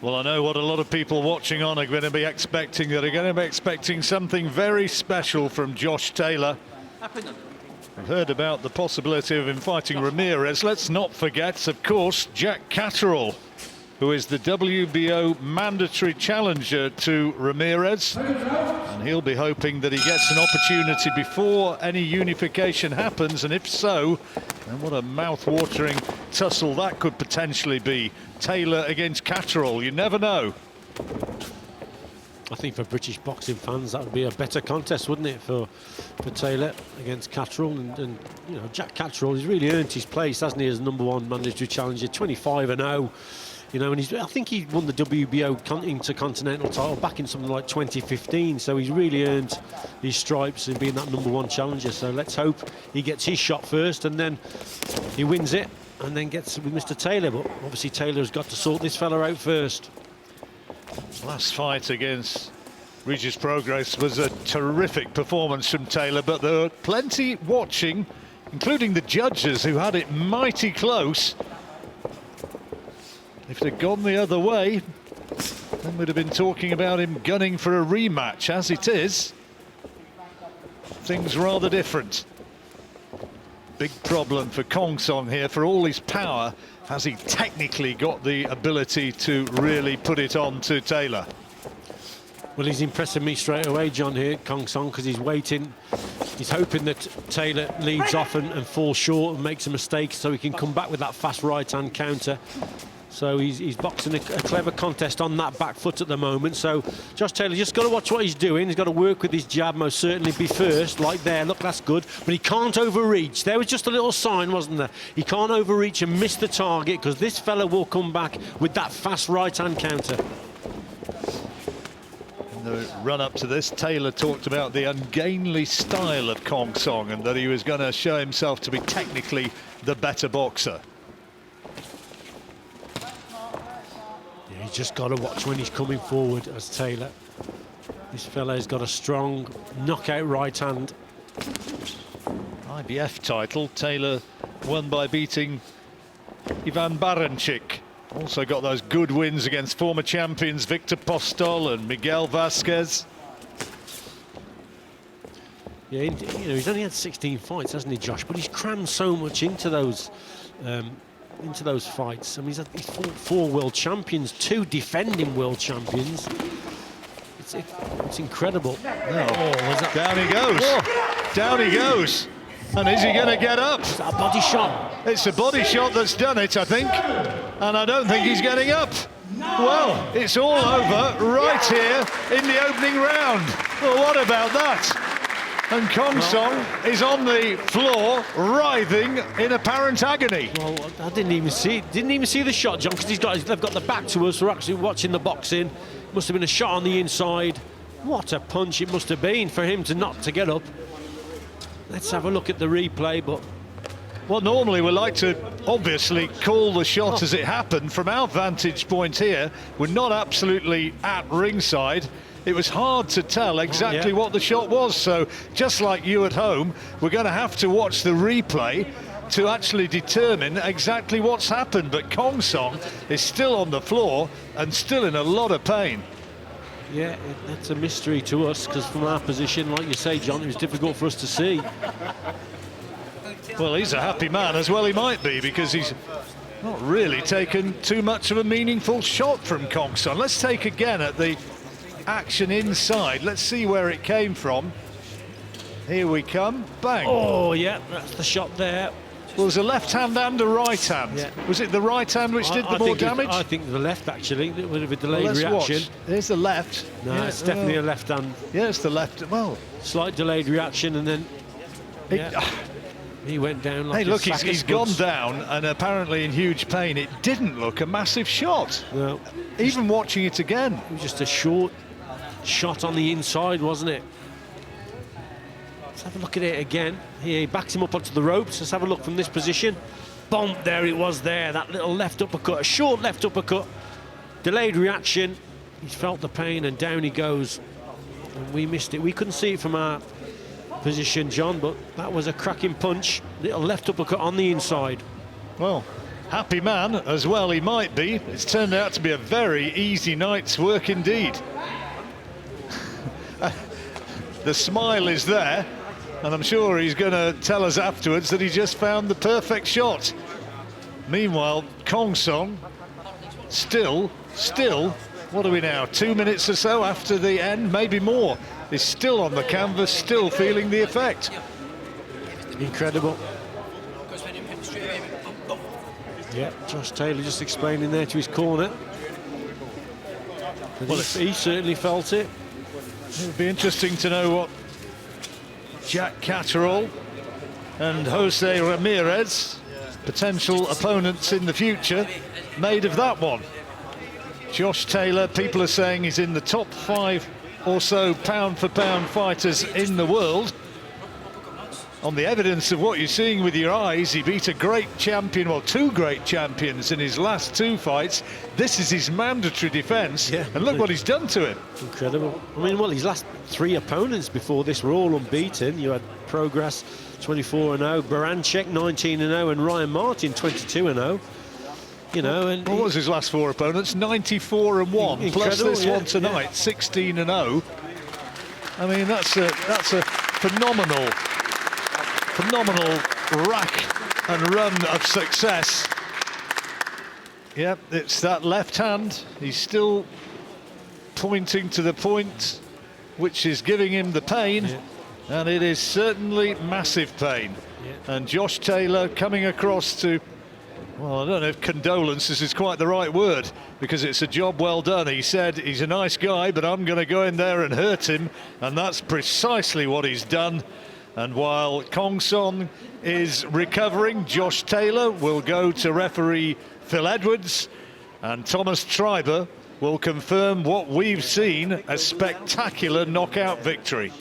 Well, I know what a lot of people watching on are going to be expecting. They're going to be expecting something very special from Josh Taylor. I've heard about the possibility of him fighting Ramirez. Let's not forget, of course, Jack Catterall, who is the WBO mandatory challenger to Ramirez. And he'll be hoping that he gets an opportunity before any unification happens. And if so, then what a mouth-watering tussle that could potentially be. Taylor against Catterall, you never know. I think for British boxing fans, that would be a better contest, wouldn't it, for Taylor against Catterall? And you know, Jack Catterall, he's really earned his place, hasn't he, as #1 mandatory challenger, 25-0. You know, and I think he won the WBO Intercontinental title back in something like 2015. So he's really earned his stripes in being that #1 challenger. So let's hope he gets his shot first and then he wins it and then gets with Mr. Taylor. But obviously Taylor's got to sort this fella out first. Last fight against Regis Progress was a terrific performance from Taylor, but there were plenty watching, including the judges, who had it mighty close. If they'd gone the other way, then we'd have been talking about him gunning for a rematch. As it is, things rather different. Big problem for Khongsong here. For all his power, has he technically got the ability to really put it on to Taylor? Well, he's impressing me straight away, John, here, Khongsong, because he's waiting. He's hoping that Taylor leads off and falls short and makes a mistake so he can come back with that fast right-hand counter. So he's boxing a clever contest on that back foot at the moment. So Josh Taylor just got to watch what he's doing. He's got to work with his jab, most certainly be first, like there. Look, that's good. But he can't overreach. There was just a little sign, wasn't there? He can't overreach and miss the target, because this fella will come back with that fast right-hand counter. In the run-up to this, Taylor talked about the ungainly style of Khongsong and that he was going to show himself to be technically the better boxer. He's just got to watch when he's coming forward as Taylor. This fella's got a strong knockout right hand. IBF title, Taylor won by beating Ivan Baranchyk. Also got those good wins against former champions Victor Postol and Miguel Vasquez. Yeah, you know, he's only had 16 fights, hasn't he, Josh? But he's crammed so much into those fights. I mean, he's fought 4 world champions, 2 defending world champions. It's incredible. Oh, down he goes. Oh. Down he goes. And is he going to get up? Is that a body shot? It's a body shot that's done it, I think. And I don't think he's getting up. Well, it's all over right here in the opening round. Well, what about that? And Khongsong is on the floor, writhing in apparent agony. Well, I didn't even see the shot, John, because they've got the back to us. We're actually watching the boxing. Must have been a shot on the inside. What a punch it must have been for him to get up. Let's have a look at the replay. But well, normally we like to obviously call the shot as it happened. From our vantage point here, we're not absolutely at ringside. It was hard to tell exactly what the shot was. So just like you at home, we're going to have to watch the replay to actually determine exactly what's happened. But Khongsong is still on the floor and still in a lot of pain. Yeah, that's a mystery to us, because from our position, like you say, John, it was difficult for us to see. Well, he's a happy man as well, he might be, because he's not really taken too much of a meaningful shot from Khongsong. Let's take again at the action inside. Let's see where it came from. Here we come. Bang. Oh, yeah, that's the shot there. Well, there's a left hand and a right hand. Yeah. Was it the right hand which did the more damage? I think the left, actually. It would have a delayed reaction. Watch. There's the left. No, yeah, it's definitely a left hand. Yeah, it's the left. Well, slight delayed reaction, and then he went down like hey, look, he's gone down, and apparently in huge pain. It didn't look a massive shot. No. Even watching it again. It was just a short shot on the inside, wasn't it? Let's have a look at it again. Here, he backs him up onto the ropes. Let's have a look from this position. Boom, there it was there. That little left uppercut, a short left uppercut. Delayed reaction. He's felt the pain, and down he goes. And we missed it. We couldn't see it from our position, John, but that was a cracking punch. Little left uppercut on the inside. Well, happy man as well he might be. It's turned out to be a very easy night's work indeed. The smile is there, and I'm sure he's going to tell us afterwards that he just found the perfect shot. Meanwhile, Khongsong still, what are we now, 2 minutes or so after the end, maybe more, is still on the canvas, still feeling the effect. Incredible. Yeah, Josh Taylor just explaining there to his corner. Well, he certainly felt it. It'll be interesting to know what Jack Catterall and Jose Ramirez, potential opponents in the future, made of that one. Josh Taylor, people are saying he's in the top 5 or so pound-for-pound fighters in the world. On the evidence of what you're seeing with your eyes, he beat a great champion, well, 2 great champions in his last 2 fights. This is his mandatory defence, yeah, and look what he's done to him. Incredible. I mean, well, his last 3 opponents before this were all unbeaten. You had Progress 24-0, Baranchek 19-0, and Ryan Martin 22-0. You know, and what was his last 4 opponents? 94-1, plus this one tonight, 16-0. I mean, that's a phenomenal rack and run of success. Yep, it's that left hand. He's still pointing to the point which is giving him the pain, and it is certainly massive pain. And Josh Taylor coming across to, well, I don't know if condolences is quite the right word, because it's a job well done. He said he's a nice guy, but I'm going to go in there and hurt him, and that's precisely what he's done. And while Khongsong is recovering, Josh Taylor will go to referee Phil Edwards, and Thomas Treiber will confirm what we've seen, a spectacular knockout victory.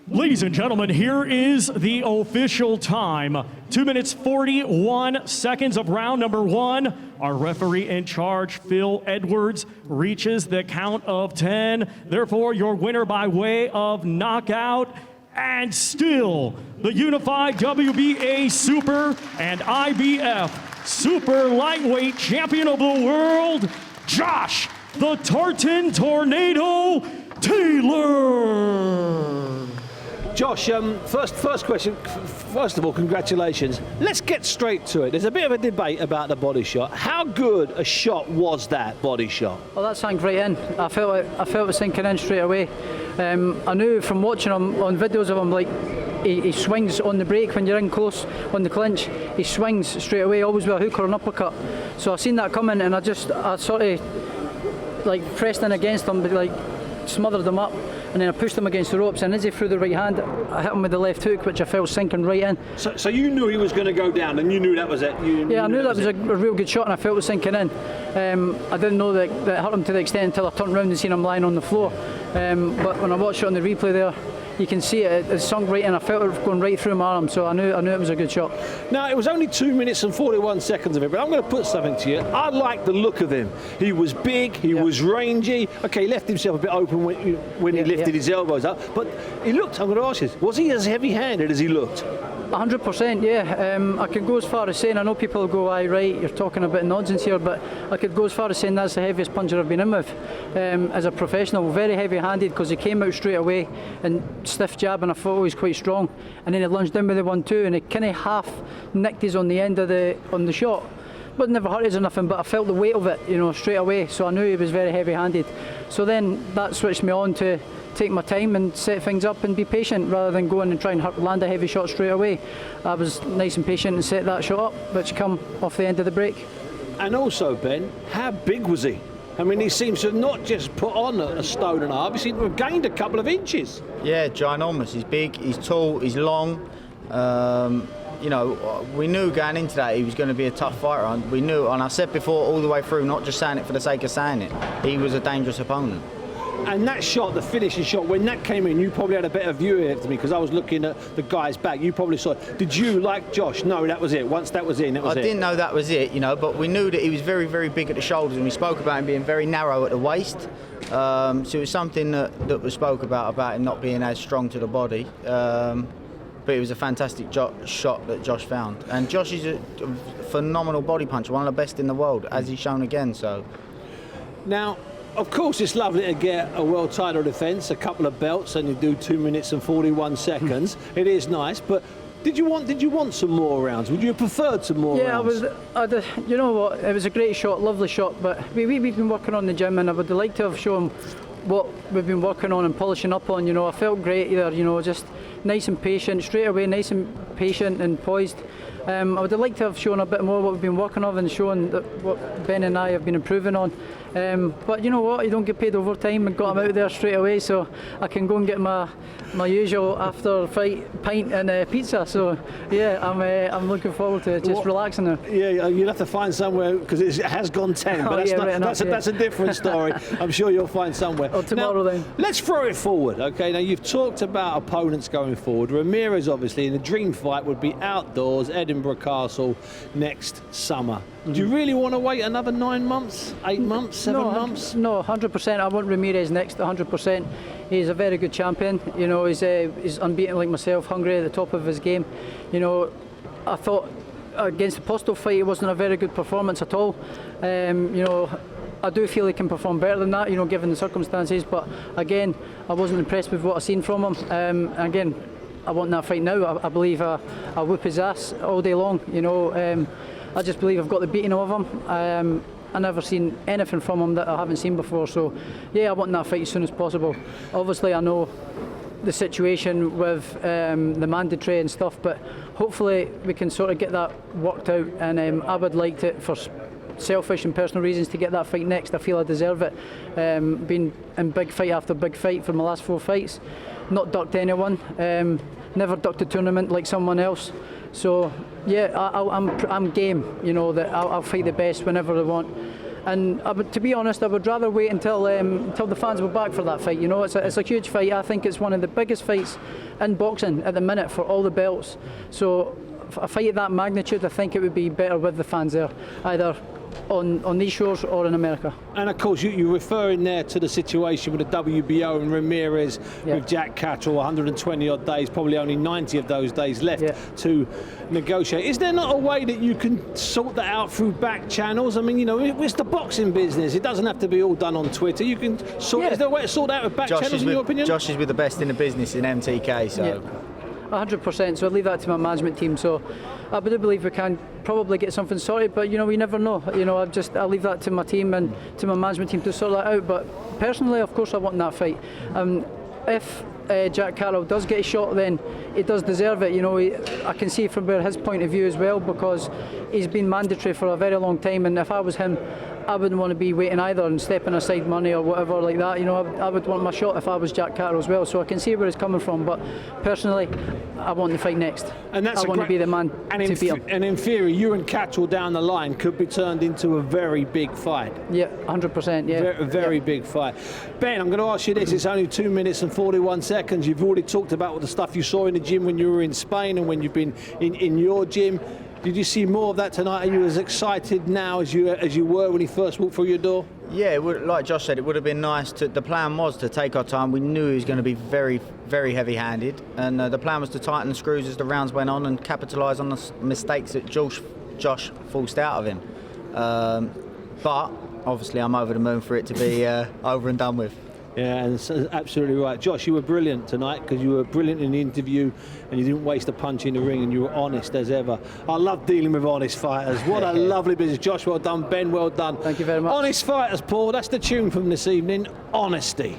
Ladies and gentlemen, here is the official time. 2 minutes 41 seconds of round number 1. Our referee in charge, Phil Edwards, reaches the count of 10. Therefore, your winner by way of knockout, and still the unified WBA Super and IBF Super Lightweight Champion of the World, Josh the Tartan Tornado Taylor. Josh, first question. First of all, congratulations. Let's get straight to it. There's a bit of a debate about the body shot. How good a shot was that body shot? Well, that sank right in. I felt it sinking in straight away. I knew from watching him on videos of him, like he swings on the break when you're in close on the clinch. He swings straight away, always with a hook or an uppercut. So I seen that coming, and I sort of like pressed in against him, but like smothered him up, and then I pushed him against the ropes, and as he threw the right hand, I hit him with the left hook, which I felt sinking right in. So you knew he was going to go down, and you knew that was it? Yeah, I knew that was a real good shot, and I felt it sinking in. I didn't know that it hurt him to the extent until I turned around and seen him lying on the floor. But when I watched it on the replay there, you can see it sunk right in. I felt it going right through my arm, so I knew it was a good shot. Now, it was only 2 minutes and 41 seconds of it, but I'm going to put something to you. I like the look of him. He was big, he was rangy. Okay, he left himself a bit open when he lifted his elbows up, but he looked, I'm going to ask you, was he as heavy-handed as he looked? 100%, yeah. I could go as far as saying, I know people will go, aye, right, you're talking a bit of nonsense here, but I could go as far as saying that's the heaviest puncher I've been in with as a professional. Very heavy-handed, because he came out straight away and stiff jab, and I thought he was quite strong, and then he lunged in with the 1-2, and he kind of half nicked his on the end of the shot. But never hurt us or nothing, but I felt the weight of it, straight away, so I knew he was very heavy-handed. So then that switched me on to take my time and set things up and be patient rather than go in and try and land a heavy shot straight away. I was nice and patient and set that shot up, which come off the end of the break. And also, Ben, how big was he? I mean, he seems to not just put on a stone and a half, he seems to have gained a couple of inches. Yeah, ginormous. He's big, he's tall, he's long. We knew going into that he was going to be a tough fighter. We knew, and I said before all the way through, not just saying it for the sake of saying it, he was a dangerous opponent. And that shot, the finishing shot, when that came in, you probably had a better view of it to me, because I was looking at the guy's back. You probably saw it. Did you, like Josh, know that was it? Once that was in, that was it? I didn't know that was it, but we knew that he was very, very big at the shoulders, and we spoke about him being very narrow at the waist. So it was something that was spoke about him not being as strong to the body. but it was a fantastic shot that Josh found. And Josh is a phenomenal body puncher, one of the best in the world, as he's shown again. So Now, of course, it's lovely to get a world title defence, a couple of belts, and you do 2 minutes and 41 seconds. It is nice, but did you want some more rounds? Would you have preferred some more rounds? You know what? It was a great shot, lovely shot. But we've been working on the gym, and I would like to have shown what we've been working on and polishing up on. You know, I felt great there. You know, just nice and patient, straight away, nice and patient and poised. I would have liked to have shown a bit more what we've been working on and shown that what Ben and I have been improving on. But you know what? You don't get paid overtime, and got him out there straight away, so I can go and get my usual after fight pint and pizza. So yeah, I'm looking forward to it, just relaxing there. Yeah, you'll have to find somewhere because it has gone 10, but that's a different story. I'm sure you'll find somewhere. Oh, tomorrow then. Let's throw it forward, okay? Now you've talked about opponents going forward. Ramirez, obviously, in a dream fight would be outdoors, Edinburgh Castle next summer. Do you really want to wait another 9 months, 8 months, 7 months? No, 100%. I want Ramirez next, 100%. He's a very good champion. You know, he's unbeaten like myself, hungry at the top of his game. You know, I thought against the Postal fight, it wasn't a very good performance at all. You know, I do feel he can perform better than that, you know, given the circumstances. But again, I wasn't impressed with what I've seen from him. Again, I want that fight now. I believe I'll whoop his ass all day long. You know, I just believe I've got the beating of him. I've never seen anything from him that I haven't seen before. So, yeah, I want that fight as soon as possible. Obviously, I know the situation with the mandatory and stuff, but hopefully we can sort of get that worked out. And I would like to, for selfish and personal reasons, to get that fight next. I feel I deserve it. Been in big fight after big fight for my last 4 fights. Not ducked anyone. Never ducked a tournament like someone else. So yeah, I'm game. You know that I'll fight the best whenever they want. And to be honest, I would rather wait until the fans were back for that fight. You know, it's a huge fight. I think it's one of the biggest fights in boxing at the minute for all the belts. So a fight of that magnitude, I think it would be better with the fans there, either on these shores or in America. And of course, you're referring there to the situation with the WBO and Ramirez with Jack Catterall, 120 odd days, probably only 90 of those days left to negotiate. Is there not a way that you can sort that out through back channels? I mean, you know, it's the boxing business. It doesn't have to be all done on Twitter. You can sort. Is there a way to sort that out with back channels, in your opinion? Josh is with the best in the business in MTK, so. 100%, so I leave that to my management team. So I do believe we can probably get something sorted, but you know, we never know. You know, I'll leave that to my team and to my management team to sort that out. But personally, of course, I want that fight. If Jack Catterall does get a shot, then he does deserve it. You know, I can see from his point of view as well, because he's been mandatory for a very long time, and if I was him, I wouldn't want to be waiting either and stepping aside money or whatever like that. You know, I would want my shot if I was Jack Catterall as well. So I can see where he's coming from, but personally, I want the fight next. And I want to be the man to beat him. And in theory, you and Catterall down the line could be turned into a very big fight. Yeah, 100%. Yeah, very big fight. Ben, I'm going to ask you this. It's only 2 minutes and 41 seconds. You've already talked about the stuff you saw in the gym when you were in Spain and when you've been in your gym. Did you see more of that tonight? Are you as excited now as you were when you first walked through your door? Yeah, like Josh said, it would have been nice the plan was to take our time. We knew he was going to be very, very heavy-handed, and the plan was to tighten the screws as the rounds went on and capitalise on the mistakes that Josh forced out of him. But obviously, I'm over the moon for it to be over and done with. Yeah, and absolutely right. Josh, you were brilliant tonight, because you were brilliant in the interview and you didn't waste a punch in the ring, and you were honest as ever. I love dealing with honest fighters. What a lovely business. Josh, well done. Ben, well done. Thank you very much. Honest fighters, Paul. That's the tune from this evening. Honesty.